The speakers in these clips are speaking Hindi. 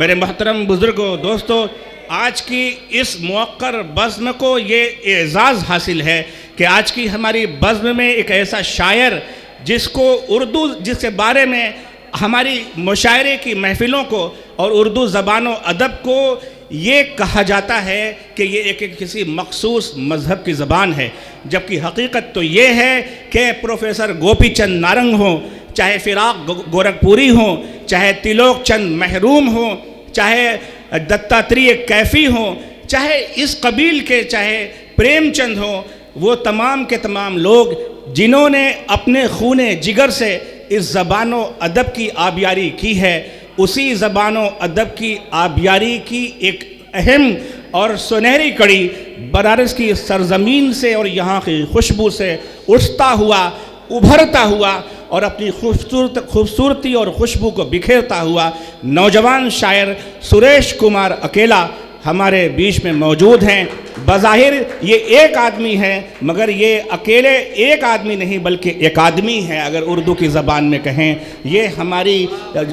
मेरे मोहतरम बुजुर्गों, दोस्तों, आज की इस मुअक्कर बज़्म को ये एज़ाज़ हासिल है कि आज की हमारी बज़्म में एक ऐसा शायर जिसको उर्दू, जिसके बारे में हमारी मुशायरे की महफ़िलों को और उर्दू ज़बान व अदब को ये कहा जाता है कि ये एक किसी मखसूस मज़हब की ज़बान है, जबकि हकीकत तो ये है कि प्रोफेसर गोपी चंद नारंग हों, चाहे फ़िराक गोरखपुरी हों, चाहे तिलोक चंद महरूम हों, चाहे दत्तात्रेय कैफ़ी हों, चाहे इस कबील के चाहे प्रेमचंद हों, वो तमाम के तमाम लोग जिन्होंने अपने खूने जिगर से इस ज़बान व अदब की आबियारी की है, उसी ज़बान व अदब की आबियारी की एक अहम और सुनहरी कड़ी बनारस की सरज़मीन से और यहाँ की खुशबू से उठता हुआ, उभरता हुआ और अपनी खूबसूरती और खुशबू को बिखेरता हुआ नौजवान शायर सुरेश कुमार अकेला हमारे बीच में मौजूद हैं। बज़ाहिर ये एक आदमी है, मगर ये अकेले एक आदमी नहीं बल्कि एक आदमी है। अगर उर्दू की ज़बान में कहें, ये हमारी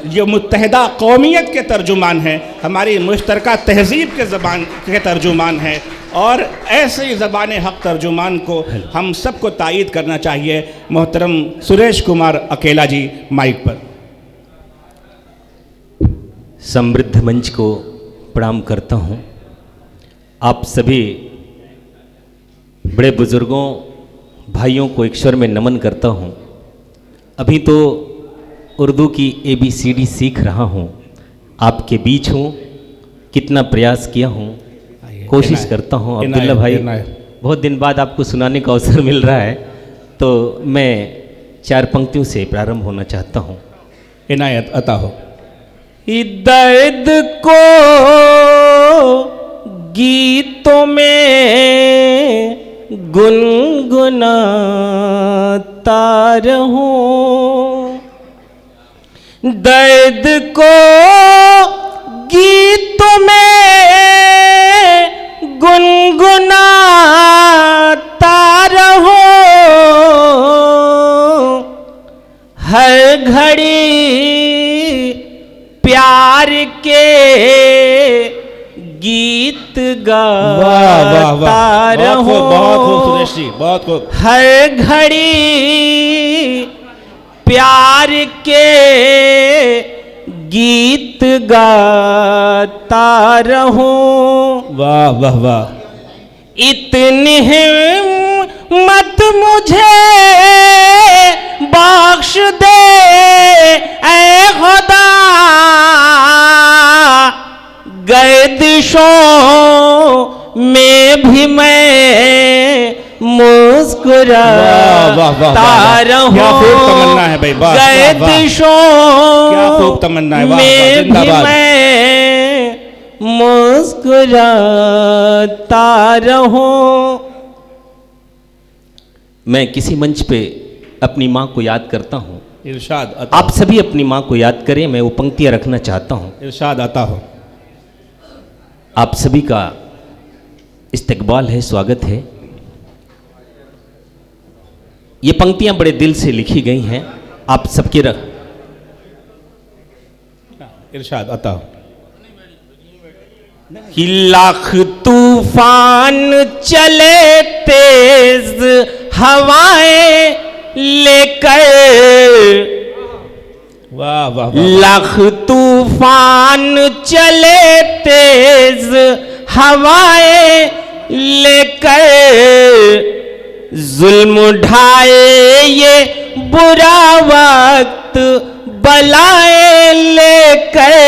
ये मुत्तहिदा कौमियत के तर्जुमान है, हमारी मुश्तरका तहज़ीब के ज़बान के तर्जुमान है, और ऐसे ज़बान हक़ तर्जुमान को हम सबको तायीद करना चाहिए। मोहतरम सुरेश कुमार अकेला जी, माइक पर। समृद्ध मंच को प्रणाम करता हूँ। आप सभी बड़े बुज़ुर्गों, भाइयों को एक स्वर में नमन करता हूँ। अभी तो उर्दू की ABCD सीख रहा हूँ, आपके बीच हूँ, कितना प्रयास किया हूँ, कोशिश करता हूँ। अब्दुल्ला भाई, बहुत दिन बाद आपको सुनाने का अवसर मिल रहा है, तो मैं 4 पंक्तियों से प्रारंभ होना चाहता हूँ। इनायत अता हो। दर्द को गीतों में गुनगुनाता रहूं, दर्द को गीतों में गुनगुनाता रहूं, हर घड़ी प्यार के गीत गाता रहूं। बहुत खूब सुरेश जी, बहुत खूब। हर घड़ी प्यार के गीत गाता रहूं। वाह वाह वाह। इतनी हिम्मत मुझे बख्श दे ऐ खुदा, गर्दिशों में भी मैं मुस्कुराता रहूं। क्या खूब तमन्ना है भाई, गर्दिशों क्या खूब तमन्ना है, में भी मैं मुस्कुराता रहूं। मैं किसी मंच पे अपनी माँ को याद करता हूँ। इरशाद अता। आप सभी अपनी माँ को याद करें, मैं वो पंक्तियाँ रखना चाहता हूँ। इरशाद अता हो। आप सभी का इस्तकबाल है, स्वागत है। ये पंक्तियाँ बड़े दिल से लिखी गई हैं, आप सबके रख। इरशाद अता हो। कि लाख तूफान चले तेज हवाएं लेकर, वाह वाह। लाख तूफान चले तेज हवाएं लेकर, जुल्म उठाए ये बुरा वक्त बलाएं लेकर,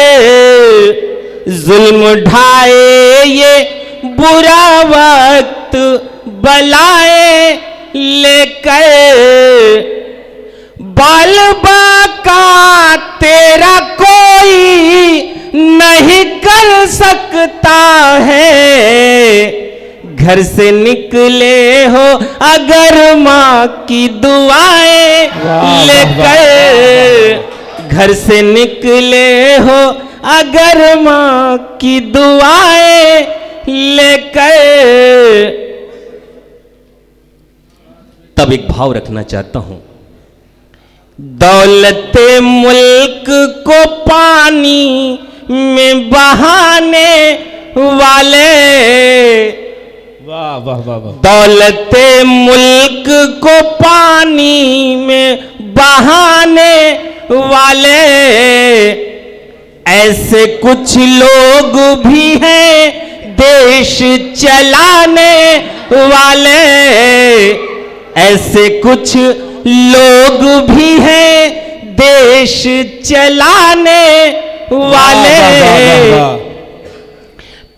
जुल्म उठाए ये बुरा वक्त बलाएं लेकर, बाल बाका तेरा कोई नहीं कर सकता है, घर से निकले हो अगर माँ की दुआएं लेकर, घर से निकले हो अगर माँ की दुआएं लेकर। तब एक भाव रखना चाहता हूं। दौलते मुल्क को पानी में बहाने वाले, वाह वाह वाह वाह। दौलते मुल्क को पानी में बहाने वाले, ऐसे कुछ लोग भी हैं देश चलाने वाले, ऐसे कुछ लोग भी हैं देश चलाने वाले।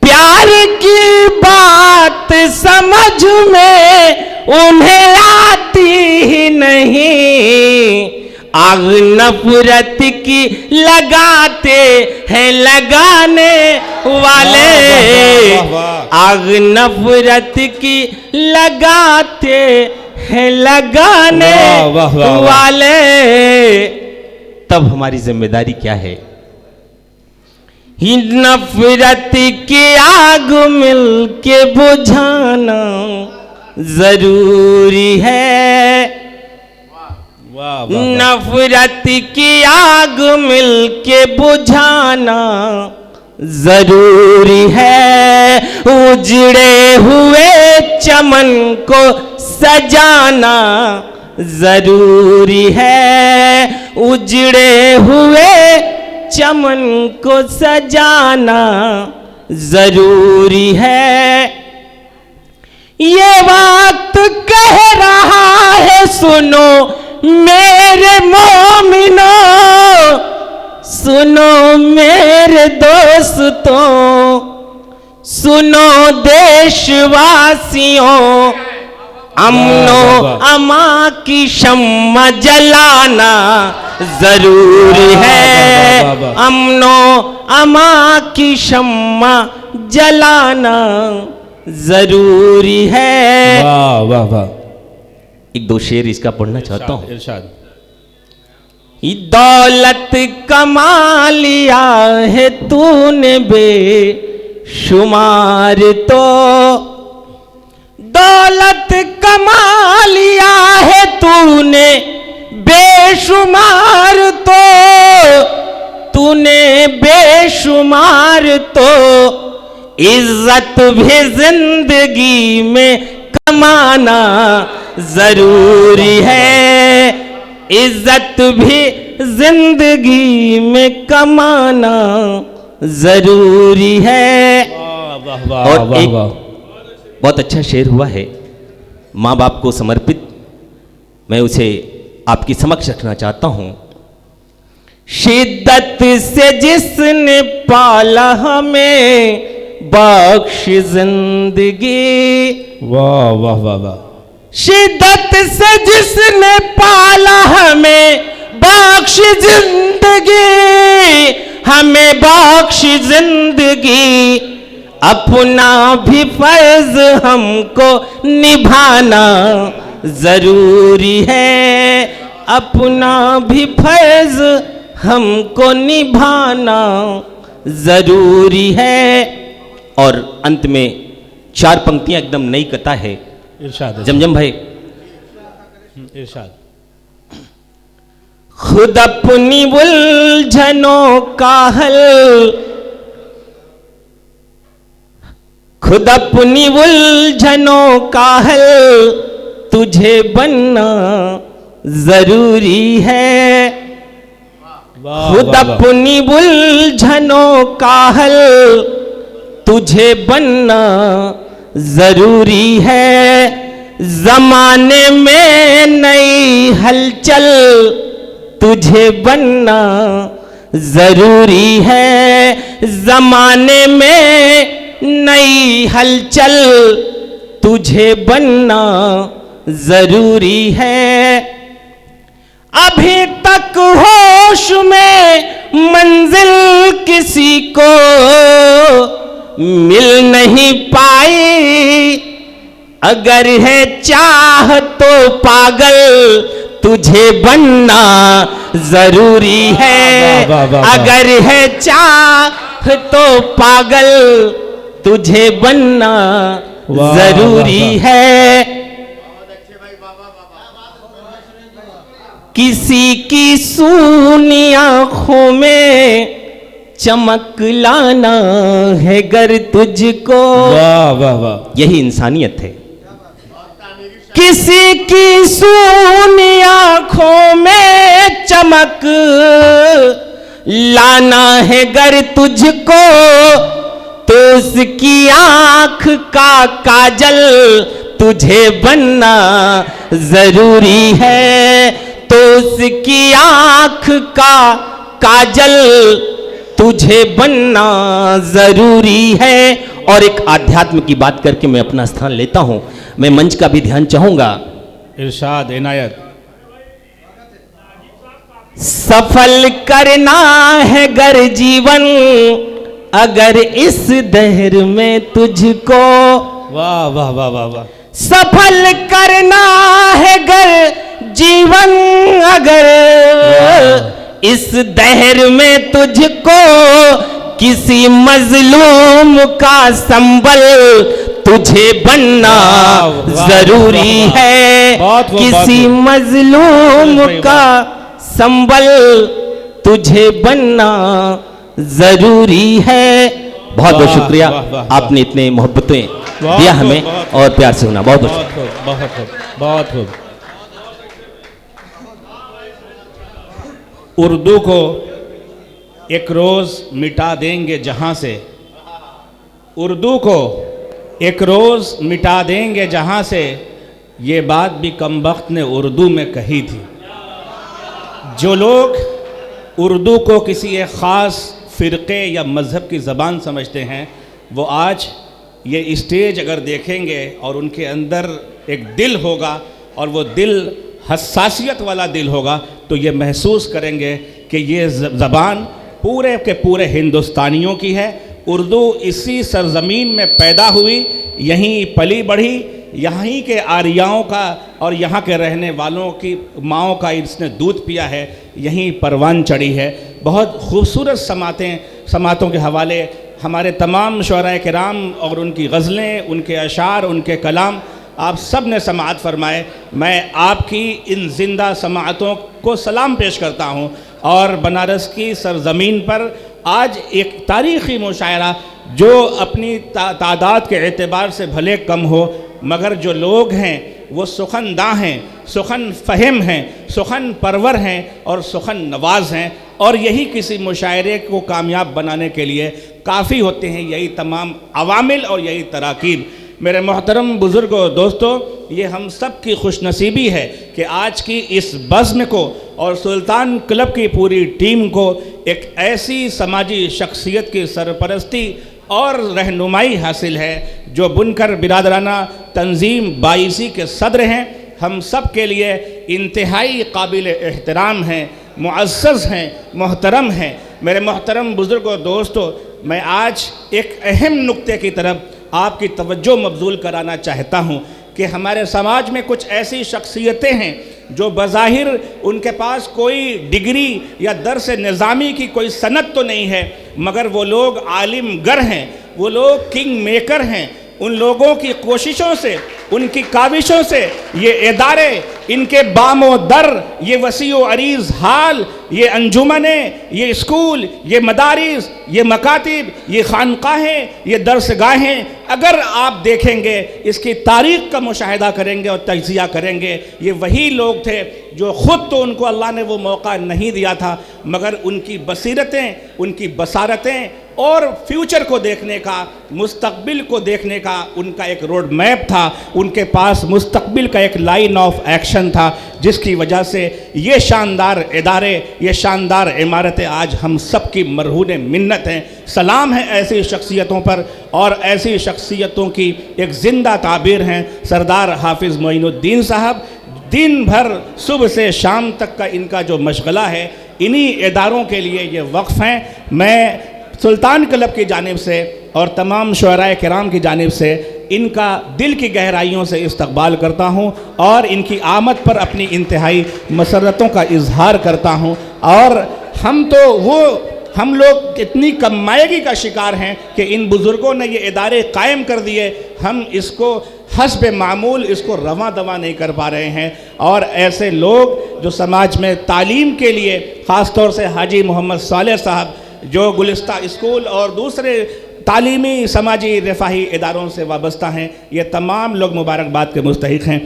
प्यार की बात समझ में उन्हें आती ही नहीं, आग नफरत की लगाते हैं लगाने वाले, आग नफरत की लगाते हैं लगाने वाले। तब हमारी जिम्मेदारी क्या है? नफरत की आग मिल के बुझाना जरूरी है, नफरत की आग मिल के बुझाना जरूरी है, उजड़े हुए चमन को सजाना जरूरी है, उजड़े हुए चमन को सजाना जरूरी है। ये वक्त कह रहा है सुनो मेरे मोमिनो, सुनो मेरे दोस्तों, सुनो देशवासियों, अमनो अमा की शम्मा जलाना जरूरी है, अमनो अमा की शम्मा जलाना जरूरी है। वाह वाह वाह। एक दो शेर इसका पढ़ना चाहता हूँ। इरशाद। दौलत कमा लिया है तूने बेशुमार, तो दौलत कमा लिया है तूने बेशुमार, तो तूने बेशुमार, तो इज्जत भी जिंदगी में कमाना जरूरी है, इज्जत भी जिंदगी में कमाना जरूरी है। और एक बहुत अच्छा शेर हुआ है, माँ बाप को समर्पित, मैं उसे आपकी समक्ष रखना चाहता हूं। शिद्दत से जिसने पाला हमें बख्श जिंदगी, वाह वाह वाह वाह। शिद्दत से जिसने पाला हमें बख्श जिंदगी, हमें बख्श जिंदगी, अपना भी फर्ज हमको निभाना जरूरी है, अपना भी फर्ज हमको निभाना जरूरी है। और अंत में चार पंक्तियां एकदम नई कथा है। इरशाद जमजम भाई। इरशाद। खुद अपनी उलझनों का हल, खुद अपनी उलझनों का हल तुझे बनना जरूरी है, खुद अपनी उलझनों का हल तुझे बनना जरूरी है। जमाने में नई हलचल तुझे बनना जरूरी है, जमाने में नई हलचल तुझे बनना जरूरी है। अभी तक होश में मंजिल किसी को मिल नहीं पाई, अगर है चाह तो पागल तुझे बनना जरूरी है, अगर है चाह तो पागल तुझे बनना जरूरी है। किसी की सूनी आंखों में चमक लाना है गर तुझको। वाह वाह वाह, यही इंसानियत है। किसी की सूनी आंखों में चमक लाना है गर तुझको, तो उसकी आंख का काजल तुझे बनना जरूरी है। तो उसकी आंख का काजल तुझे बनना जरूरी है। और एक आध्यात्म की बात करके मैं अपना स्थान लेता हूं। मैं मंच का भी ध्यान चाहूंगा। इरशाद इनायत। सफल करना है गर जीवन अगर इस दहर में तुझको। वाह वाह वाह वाह वाह, सफल करना है गर जीवन अगर इस दहर में तुझको, किसी मजलूम का संबल तुझे बनना जरूरी है। किसी मजलूम का संबल तुझे बनना जरूरी है। बहुत बहुत शुक्रिया, आपने इतने मोहब्बतें दिया हमें और प्यार से सुना। बहुत बहुत बहुत खूब, बहुत खूब। उर्दू को एक रोज़ मिटा देंगे जहां से, उर्दू को एक रोज़ मिटा देंगे जहां से, ये बात भी कमबख्त ने उर्दू में कही थी। जो लोग उर्दू को किसी एक ख़ास फ़िरक़े या मज़हब की ज़बान समझते हैं, वो आज ये स्टेज अगर देखेंगे और उनके अंदर एक दिल होगा और वो दिल हसासियत वाला दिल होगा, तो ये महसूस करेंगे कि ये ज़बान पूरे के पूरे हिंदुस्तानियों की है। उर्दू इसी सरज़मीन में पैदा हुई, यहीं पली बढ़ी, यहीं के आर्याओं का और यहाँ के रहने वालों की माँओं का इसने दूध पिया है, यहीं परवान चढ़ी है। बहुत खूबसूरत समातों के हवाले हमारे तमाम शुअराए किराम और उनकी गज़लें, उनके अशार, उनके कलाम आप सब ने समाअत फरमाए। मैं आपकी इन ज़िंदा समाअतों को सलाम पेश करता हूँ। और बनारस की सरज़मीन पर आज एक तारीख़ी मुशायरा जो अपनी तादाद के एतबार से भले कम हो, मगर जो लोग हैं वो सुखनदा हैं, सुखन फ़हम हैं, सुखन परवर हैं और सुखन नवाज हैं। और यही किसी मुशायरे को कामयाब बनाने के लिए काफ़ी होते हैं, यही तमाम अवामिल और यही तराकीब। मेरे मोहतरम बुज़ुर्गों, दोस्तों, ये हम सब की खुशनसीबी है कि आज की इस बज़्म को और सुल्तान क्लब की पूरी टीम को एक ऐसी समाजी शख्सियत की सरपरस्ती और रहनुमाई हासिल है जो बुनकर बिरादराना तंजीम 22 के सदर हैं। हम सब के लिए इंतहाई काबिल एहतराम हैं, मुअज़्ज़ज़ हैं, मोहतरम हैं। मेरे मोहतरम बुज़ुर्गों, दोस्तों, मैं आज एक अहम नुक्ते की तरफ आपकी तवज्जो मबज़ूल कराना चाहता हूँ कि हमारे समाज में कुछ ऐसी शख्सियतें हैं जो बज़ाहिर उनके पास कोई डिग्री या दर्स निज़ामी की कोई सनद तो नहीं है, मगर वो लोग आलिम गर हैं, वो लोग किंग मेकर हैं। उन लोगों की कोशिशों से, उनकी काविशों से ये इदारे, इनके बामो दर, ये वसीओ अरीज़ हाल, ये अंजुमनें, ये स्कूल, ये मदारिस, ये मकातिब, ये खानकाहें, ये दरसगाहें, अगर आप देखेंगे, इसकी तारीख़ का मुशाहिदा करेंगे और तज्ज़िया करेंगे, ये वही लोग थे जो ख़ुद तो उनको अल्लाह ने वो मौका नहीं दिया था, मगर उनकी बसीरतें, उनकी बसारतें और फ्यूचर को देखने का, मुस्तक़बिल को देखने का उनका एक रोड मैप था। उनके पास मुस्तक़बिल का एक लाइन ऑफ एक्शन था, जिसकी वजह से ये शानदार इदारे, ये शानदार इमारतें आज हम सब की मरहून मिन्नत हैं। सलाम है ऐसी शख्सियतों पर, और ऐसी शख्सियतों की एक ज़िंदा ताबीर हैं सरदार हाफिज़ मोइनुद्दीन साहब। दिन भर सुबह से शाम तक का इनका जो मशगला है, इन्हीं इदारों के लिए ये वक्फ़ हैं। मैं सुल्तान क्लब की जानिब से और तमाम शुअराए किराम की जानिब से इनका दिल की गहराइयों से इस्तकबाल करता हूँ और इनकी आमद पर अपनी इंतहाई मसरतों का इजहार करता हूँ। और हम लोग इतनी कमायगी का शिकार हैं कि इन बुज़ुर्गों ने ये इदारे कायम कर दिए, हम इसको हस्ब मामूल इसको रवा दवा नहीं कर पा रहे हैं। और ऐसे लोग जो समाज में तालीम के लिए, ख़ास तौर से हाजी मोहम्मद सालेह साहब, जो गुलिस्ता स्कूल और दूसरे तालीमी समाजी रफ़ाही इदारों से वाबस्ता हैं, ये तमाम लोग मुबारकबाद के मुस्तहिक़ हैं।